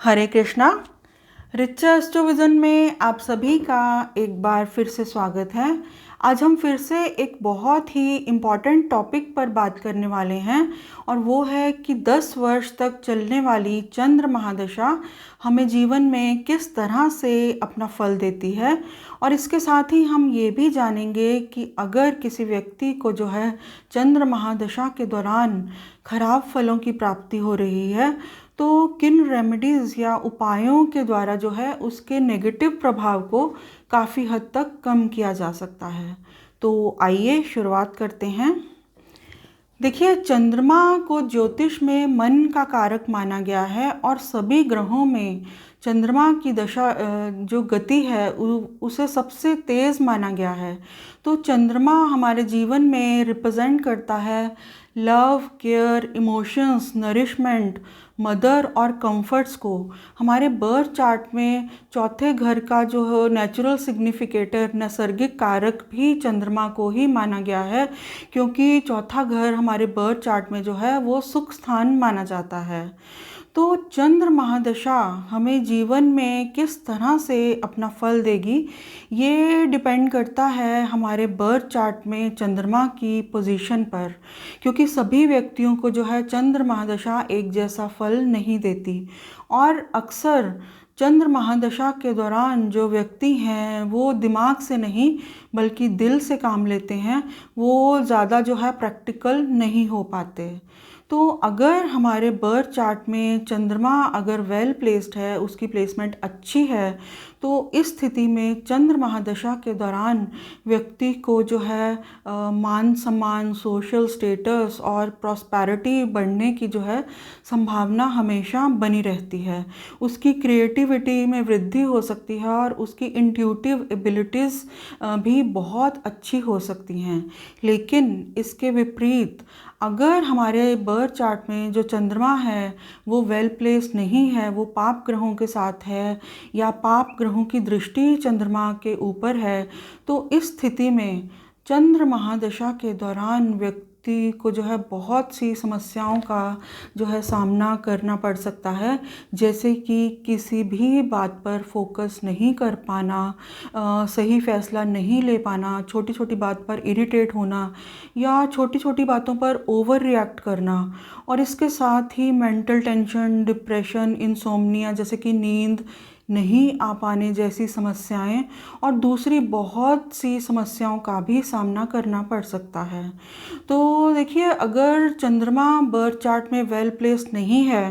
हरे कृष्णा। रिचा एस्ट्रोविज़न में आप सभी का एक बार फिर से स्वागत है। आज हम फिर से एक बहुत ही इम्पॉर्टेंट टॉपिक पर बात करने वाले हैं और वो है कि 10 वर्ष तक चलने वाली चंद्र महादशा हमें जीवन में किस तरह से अपना फल देती है। और इसके साथ ही हम ये भी जानेंगे कि अगर किसी व्यक्ति को जो है चंद्र महादशा के दौरान खराब फलों की प्राप्ति हो रही है तो किन रेमेडीज़ या उपायों के द्वारा जो है उसके नेगेटिव प्रभाव को काफ़ी हद तक कम किया जा सकता है। तो आइए शुरुआत करते हैं। देखिए, चंद्रमा को ज्योतिष में मन का कारक माना गया है और सभी ग्रहों में चंद्रमा की दशा जो गति है उसे सबसे तेज़ माना गया है। तो चंद्रमा हमारे जीवन में रिप्रेजेंट करता है love, care, emotions, nourishment, mother और कंफर्ट्स को। हमारे बर्थ चार्ट में चौथे घर का जो नेचुरल सिग्निफिकेटर नैसर्गिक कारक भी चंद्रमा को ही माना गया है, क्योंकि चौथा घर हमारे बर्थ चार्ट में जो है वो सुख स्थान माना जाता है। तो चंद्र महादशा हमें जीवन में किस तरह से अपना फल देगी ये डिपेंड करता है हमारे बर्थ चार्ट में चंद्रमा की पोजीशन पर, क्योंकि सभी व्यक्तियों को जो है चंद्र महादशा एक जैसा फल नहीं देती। और अक्सर चंद्र महादशा के दौरान जो व्यक्ति हैं वो दिमाग से नहीं बल्कि दिल से काम लेते हैं, वो ज़्यादा जो है प्रैक्टिकल नहीं हो पाते। तो अगर हमारे बर्थ चार्ट में चंद्रमा अगर वेल प्लेस्ड है, उसकी प्लेसमेंट अच्छी है, तो इस स्थिति में चंद्र महादशा के दौरान व्यक्ति को जो है मान सम्मान, सोशल स्टेटस और प्रॉस्पेरिटी बढ़ने की जो है संभावना हमेशा बनी रहती है। उसकी क्रिएटिविटी में वृद्धि हो सकती है और उसकी इंट्यूटिव एबिलिटीज़ भी बहुत अच्छी हो सकती हैं। लेकिन इसके विपरीत अगर हमारे बर्थ चार्ट में जो चंद्रमा है वो वेल प्लेस्ड नहीं है, वो पाप ग्रहों के साथ है या पाप ग्रहों की दृष्टि चंद्रमा के ऊपर है, तो इस स्थिति में चंद्र महादशा के दौरान व्यक्ति को जो है बहुत सी समस्याओं का जो है सामना करना पड़ सकता है, जैसे कि किसी भी बात पर फोकस नहीं कर पाना, सही फैसला नहीं ले पाना, छोटी छोटी बात पर इरिटेट होना या छोटी छोटी बातों पर ओवर रिएक्ट करना। और इसके साथ ही मेंटल टेंशन, डिप्रेशन, इंसोम्निया जैसे कि नींद नहीं आ पाने जैसी समस्याएं और दूसरी बहुत सी समस्याओं का भी सामना करना पड़ सकता है। तो देखिए, अगर चंद्रमा बर्थ चार्ट में वेल प्लेस्ड नहीं है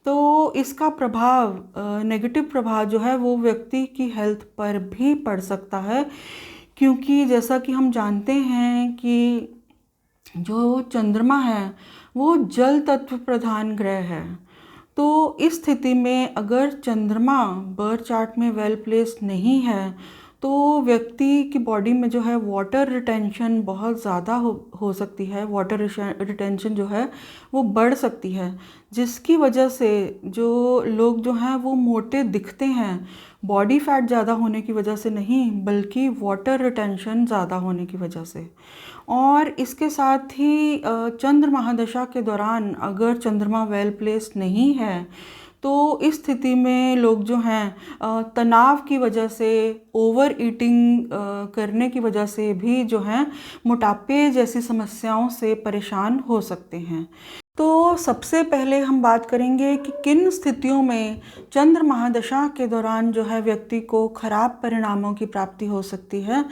तो इसका प्रभाव, नेगेटिव प्रभाव जो है वो व्यक्ति की हेल्थ पर भी पड़ सकता है, क्योंकि जैसा कि हम जानते हैं कि जो चंद्रमा है वो जल तत्व प्रधान ग्रह है। तो इस स्थिति में अगर चंद्रमा बर्थ चार्ट में वेल प्लेस्ड नहीं है तो व्यक्ति की बॉडी में जो है वाटर रिटेंशन बहुत ज़्यादा हो सकती है। वाटर रिटेंशन जो है वो बढ़ सकती है, जिसकी वजह से जो लोग जो हैं वो मोटे दिखते हैं, बॉडी फैट ज़्यादा होने की वजह से नहीं बल्कि वाटर रिटेंशन ज़्यादा होने की वजह से। और इसके साथ ही चंद्र महादशा के दौरान अगर चंद्रमा वेल प्लेस्ड नहीं है तो इस स्थिति में लोग जो हैं तनाव की वजह से, ओवर ईटिंग करने की वजह से भी जो हैं मोटापे जैसी समस्याओं से परेशान हो सकते हैं। तो सबसे पहले हम बात करेंगे कि किन स्थितियों में चंद्र महादशा के दौरान जो है व्यक्ति को खराब परिणामों की प्राप्ति हो सकती है।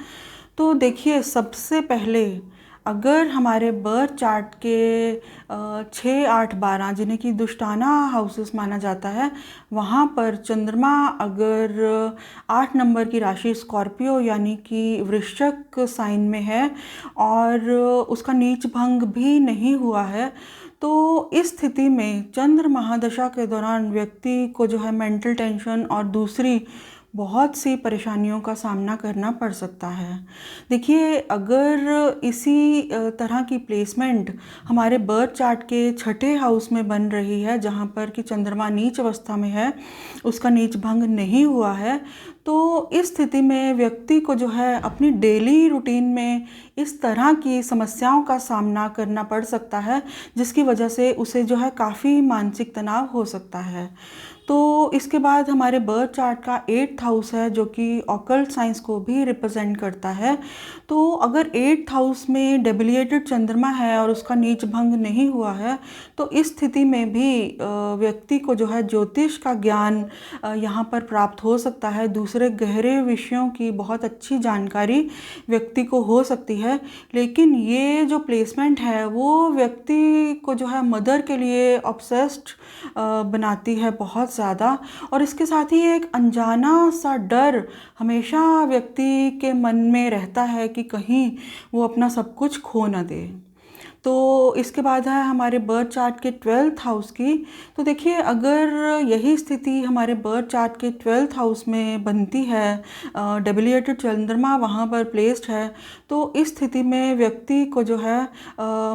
तो देखिए, सबसे पहले अगर हमारे बर्थ चार्ट के 6, 8, 12 जिन्हें कि दुष्टाना हाउसेस माना जाता है, वहाँ पर चंद्रमा अगर 8 नंबर की राशि स्कॉर्पियो यानी कि वृश्चिक साइन में है और उसका नीच भंग भी नहीं हुआ है, तो इस स्थिति में चंद्र महादशा के दौरान व्यक्ति को जो है मेंटल टेंशन और दूसरी बहुत सी परेशानियों का सामना करना पड़ सकता है। देखिए, अगर इसी तरह की प्लेसमेंट हमारे बर्थ चार्ट के छठे हाउस में बन रही है, जहाँ पर कि चंद्रमा नीच अवस्था में है, उसका नीच भंग नहीं हुआ है, तो इस स्थिति में व्यक्ति को जो है अपनी डेली रूटीन में इस तरह की समस्याओं का सामना करना पड़ सकता है, जिसकी वजह से उसे जो है काफ़ी मानसिक तनाव हो सकता है। तो इसके बाद हमारे बर्थ चार्ट का 8th हाउस है, जो कि ऑकल्ट साइंस को भी रिप्रेजेंट करता है। तो अगर 8th हाउस में डेबिलिएटेड चंद्रमा है और उसका नीच भंग नहीं हुआ है, तो इस स्थिति में भी व्यक्ति को जो है ज्योतिष का ज्ञान यहाँ पर प्राप्त हो सकता है। दूसरे गहरे विषयों की बहुत अच्छी जानकारी व्यक्ति को हो सकती है। लेकिन ये जो प्लेसमेंट है वो व्यक्ति को जो है मदर के लिए ऑब्सेस्ड बनाती है बहुत ज़्यादा, और इसके साथ ही एक अनजाना सा डर हमेशा व्यक्ति के मन में रहता है कि कहीं वो अपना सब कुछ खो न दे। तो इसके बाद है हमारे बर्थ चार्ट के 12th हाउस की। तो देखिए, अगर यही स्थिति हमारे बर्थ चार्ट के 12th हाउस में बनती है, डेबिलिएटेड चंद्रमा वहाँ पर प्लेस्ड है, तो इस स्थिति में व्यक्ति को जो है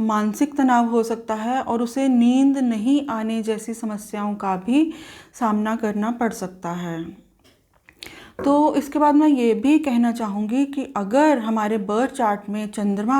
मानसिक तनाव हो सकता है और उसे नींद नहीं आने जैसी समस्याओं का भी सामना करना पड़ सकता है। तो इसके बाद मैं ये भी कहना चाहूँगी कि अगर हमारे बर्थ चार्ट में चंद्रमा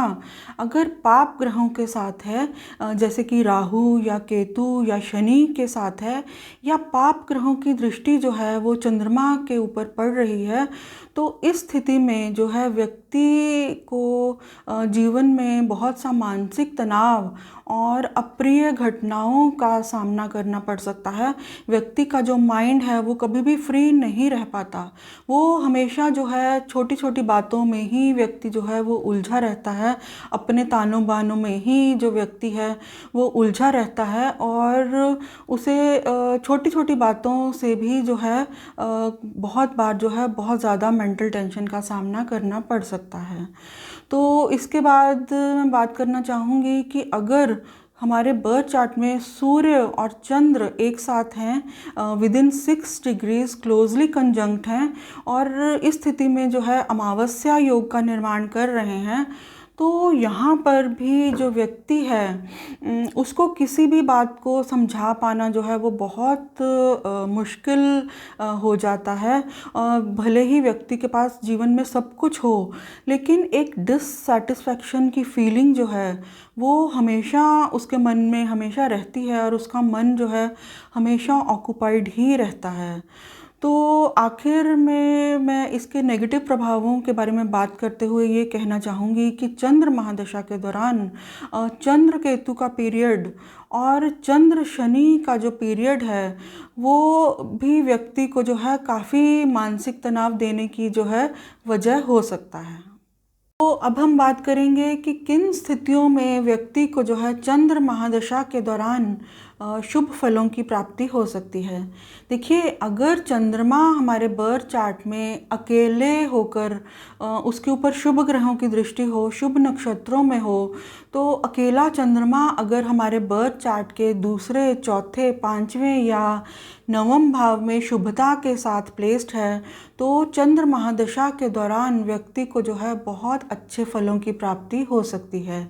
अगर पाप ग्रहों के साथ है, जैसे कि राहु या केतु या शनि के साथ है, या पाप ग्रहों की दृष्टि जो है वो चंद्रमा के ऊपर पड़ रही है, तो इस स्थिति में जो है व्यक्ति को जीवन में बहुत सा मानसिक तनाव और अप्रिय घटनाओं का सामना करना पड़ सकता है। व्यक्ति का जो माइंड है वो कभी भी फ्री नहीं रह पाता। वो हमेशा जो है छोटी छोटी बातों में ही व्यक्ति जो है वो उलझा रहता है, अपने तानों बानों में ही जो व्यक्ति है वो उलझा रहता है, और उसे छोटी छोटी बातों से भी जो है बहुत बार जो है बहुत ज़्यादा मेंटल टेंशन का सामना करना पड़ सकता है। तो इसके बाद मैं बात करना चाहूँगी कि अगर हमारे बर्थ चार्ट में सूर्य और चंद्र एक साथ हैं, विदिन 6 डिग्रीज क्लोजली कंजंक्ट हैं, और इस स्थिति में जो है अमावस्या योग का निर्माण कर रहे हैं, तो यहाँ पर भी जो व्यक्ति है उसको किसी भी बात को समझा पाना जो है वो बहुत मुश्किल हो जाता है। भले ही व्यक्ति के पास जीवन में सब कुछ हो, लेकिन एक डिससैटिस्फैक्शन की फीलिंग जो है वो हमेशा उसके मन में हमेशा रहती है, और उसका मन जो है हमेशा ऑक्यूपाइड ही रहता है। तो आखिर में मैं इसके नेगेटिव प्रभावों के बारे में बात करते हुए ये कहना चाहूँगी कि चंद्र महादशा के दौरान चंद्र केतु का पीरियड और चंद्र शनि का जो पीरियड है वो भी व्यक्ति को जो है काफ़ी मानसिक तनाव देने की जो है वजह हो सकता है। तो अब हम बात करेंगे कि किन स्थितियों में व्यक्ति को जो है चंद्र महादशा के दौरान शुभ फलों की प्राप्ति हो सकती है। देखिए, अगर चंद्रमा हमारे बर्थ चार्ट में अकेले होकर उसके ऊपर शुभ ग्रहों की दृष्टि हो, शुभ नक्षत्रों में हो, तो अकेला चंद्रमा अगर हमारे बर्थ चार्ट के दूसरे, चौथे, पाँचवें या नवम भाव में शुभता के साथ प्लेस्ड है, तो चंद्र महादशा के दौरान व्यक्ति को जो है बहुत अच्छे फलों की प्राप्ति हो सकती है।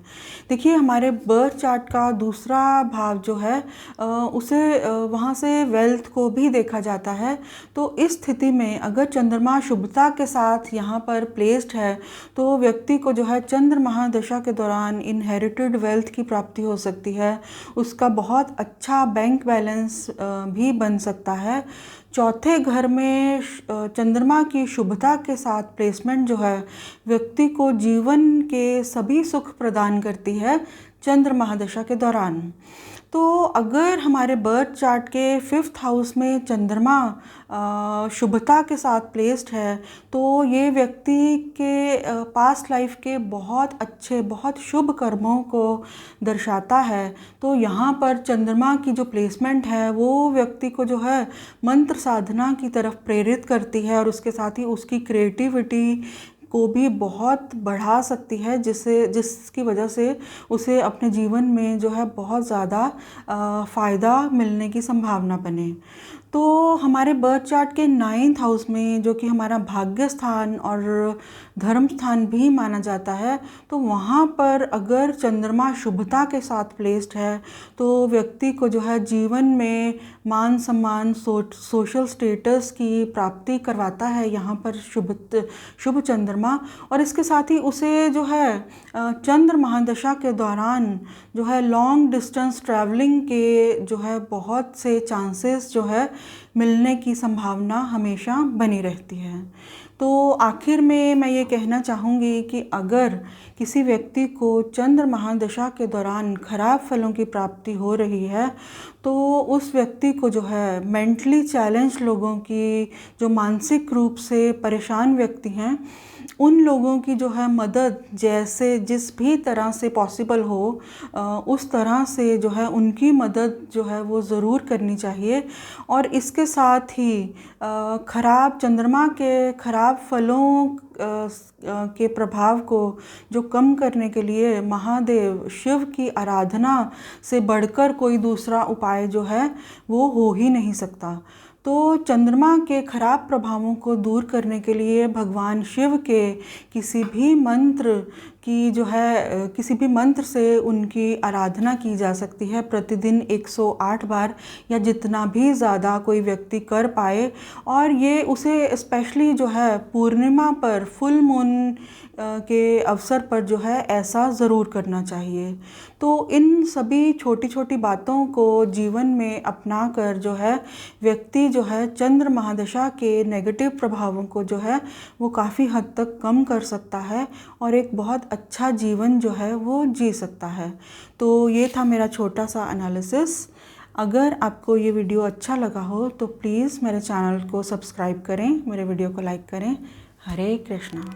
देखिए, हमारे बर्थ चार्ट का दूसरा भाव जो है उसे वहाँ से वेल्थ को भी देखा जाता है। तो इस स्थिति में अगर चंद्रमा शुभता के साथ यहाँ पर प्लेस्ड है, तो व्यक्ति को जो है चंद्र महादशा के दौरान इनहेरिटेड वेल्थ की प्राप्ति हो सकती है। उसका बहुत अच्छा बैंक बैलेंस भी बन सकता है। चौथे घर में चंद्रमा की शुभता के साथ प्लेसमेंट जो है व्यक्ति को जीवन के सभी सुख प्रदान करती है चंद्र महादशा के दौरान। तो अगर हमारे बर्थ चार्ट के 5th हाउस में चंद्रमा शुभता के साथ प्लेस्ड है, तो ये व्यक्ति के पास्ट लाइफ के बहुत अच्छे, बहुत शुभ कर्मों को दर्शाता है। तो यहाँ पर चंद्रमा की जो प्लेसमेंट है वो व्यक्ति को जो है मंत्र साधना की तरफ प्रेरित करती है, और उसके साथ ही उसकी क्रिएटिविटी को भी बहुत बढ़ा सकती है, जिसकी वजह से उसे अपने जीवन में जो है बहुत ज़्यादा फ़ायदा मिलने की संभावना बने। तो हमारे बर्थ चार्ट के 9th हाउस में, जो कि हमारा भाग्य स्थान और धर्म स्थान भी माना जाता है, तो वहाँ पर अगर चंद्रमा शुभता के साथ प्लेस्ड है तो व्यक्ति को जो है जीवन में मान सम्मान, सोशल स्टेटस की प्राप्ति करवाता है यहाँ पर शुभ चंद्रमा। और इसके साथ ही उसे जो है चंद्र महादशा के दौरान जो है लॉन्ग डिस्टेंस ट्रैवलिंग के जो है बहुत से चांसेस जो है मिलने की संभावना हमेशा बनी रहती है। तो आखिर में मैं ये कहना चाहूँगी कि अगर किसी व्यक्ति को चंद्र महादशा के दौरान खराब फलों की प्राप्ति हो रही है तो उस व्यक्ति को जो है मेंटली चैलेंज लोगों की, जो मानसिक रूप से परेशान व्यक्ति हैं, उन लोगों की जो है मदद जैसे जिस भी तरह से पॉसिबल हो उस तरह से जो है उनकी मदद जो है वो ज़रूर करनी चाहिए। और इसके साथ ही चंद्रमा के खराब फलों के प्रभाव को जो कम करने के लिए महादेव शिव की आराधना से बढ़कर कोई दूसरा उपाय जो है वो हो ही नहीं सकता। तो चंद्रमा के खराब प्रभावों को दूर करने के लिए भगवान शिव के किसी भी मंत्र से उनकी आराधना की जा सकती है प्रतिदिन 108 बार, या जितना भी ज़्यादा कोई व्यक्ति कर पाए। और ये उसे स्पेशली जो है पूर्णिमा पर, फुल मून के अवसर पर जो है ऐसा ज़रूर करना चाहिए। तो इन सभी छोटी छोटी बातों को जीवन में अपना कर जो है व्यक्ति जो है चंद्र महादशा के नेगेटिव प्रभावों को जो है वो काफ़ी हद तक कम कर सकता है और एक बहुत अच्छा जीवन जो है वो जी सकता है। तो ये था मेरा छोटा सा एनालिसिस। अगर आपको ये वीडियो अच्छा लगा हो तो प्लीज़ मेरे चैनल को सब्सक्राइब करें, मेरे वीडियो को लाइक करें। हरे कृष्णा।